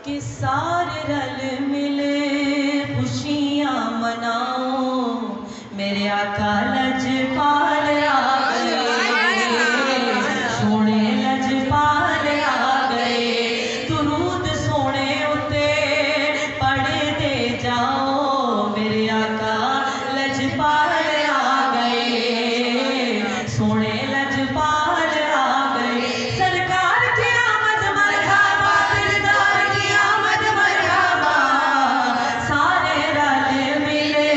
کہ سارے رل ملے خوشیاں مناؤ، میرے آقا لجپال آ گئے، سونے لجپال آ گئے، درود سونے اتے پڑھ دے جاؤ، میرے آقا لجپال آ گئے، سونے لجپال آ گئے، سرکار کی آمد مرحبا، دلدار کی آمد مرحبا، سارے رل ملے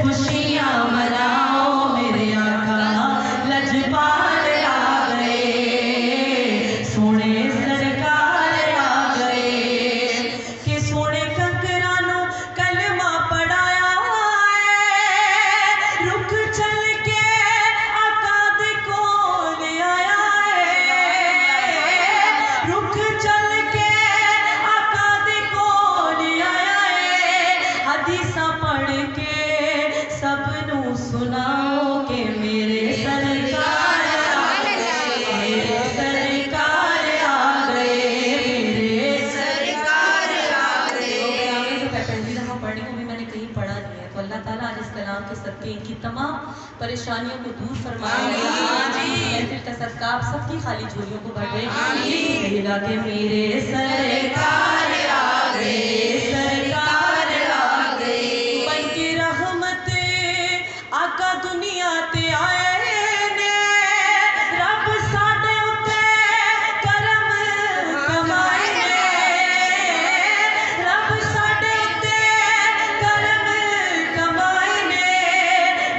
خوشیاں مناؤ، میرے آقا لجپال آ گئے، سونے سرکار آ گئے، کہ سونے کنکرانوں کلمہ پڑھایا ہے، رخ چل کے آقا دے کول آیا ہے، رخ چل کے آقا دے کول آیا ہے، حدیثاں پڑھ کے سب نو سناؤ کہ میرے سرکار آ گئے، میرے سرکار آ گئے، میرے سرکار آ گئے۔ جو پیپنڈی جہاں پڑھی وہ بھی میں نے کہیں پڑھا نہیں ہے، تو اللہ تعالیٰ آج اس کلام کے صدقے ان کی تمام پریشانیوں کو دور فرمائے، محفل کا صدقہ آپ سب کی خالی جھولیوں کو بھر دے، کہے گا کہ میرے سرکار آ گئے، سرکار آ گئے، بن کے رحمت آقا دنیا تے آئے نے، رب ساڈے اُتے کرم کمائے نے، رب ساڈے اُتے کرم کمائے نے،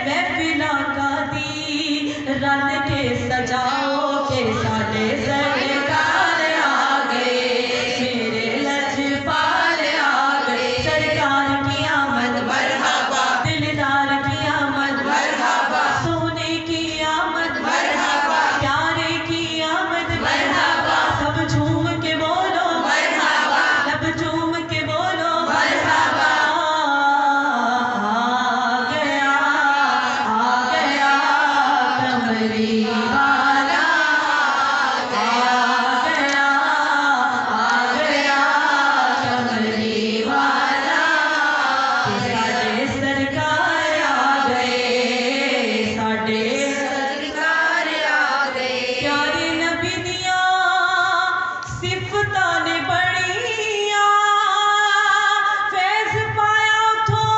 محفل آقا دی رل کے سجاؤ کہ ساڈے سرکار آ گئے، میرے لجپال آ گئے، سرکار کی آمد مرحبا، دلدار کی آمد مرحبا، سونے کی آمد مرحبا، پیارے کی آمد مرحبا، سب جھوم کے بولو مرحبا، لب جھوم کے بولو مرحبا، آ گیا کملی والا، آ گیا کملی والا، ساڈے سرکار آ گئے، ساڈے سرکار آ گئے، پیارے نبی دیاں صفتاں نے بڑیاں، فیض پایا اتھوں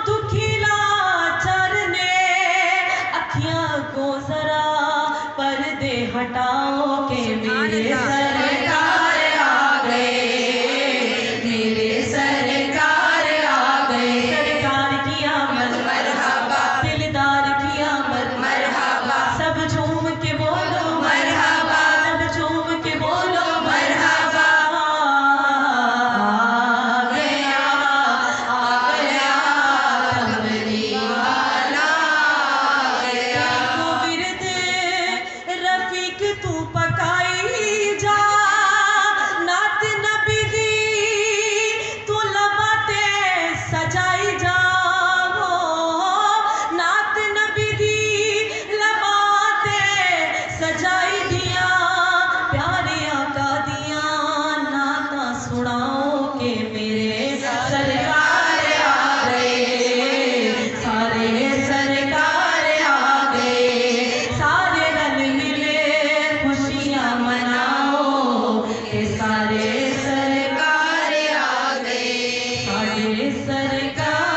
دکھی لاچار نے، اکھیاں کو ذرا پردے ہٹاؤ کہ میرے سرکار آ گئے، میرے سرکار آ گئے، سرکار کی آمد مرحبا، دلدار کی آمد مرحبا، سب جھوم کے بولو مرحبا، سب جھوم کے بولو مرحبا، آ گیا کملی والا، آ گیا، کو ورد رفیق تو پکائی جا، نعت نبی دی تو لباں تے سجائی جا، نعت نبی دی لباں تے سجائی دیاں، پیارے آقا دیاں نعتاں سناؤ کہ میرے سرکار آ گئے، سارے سرکار آ گئے، سارے رل ملے خوشیاں مناؤ کہ سارے سرکار آ گئے، سارے سرکار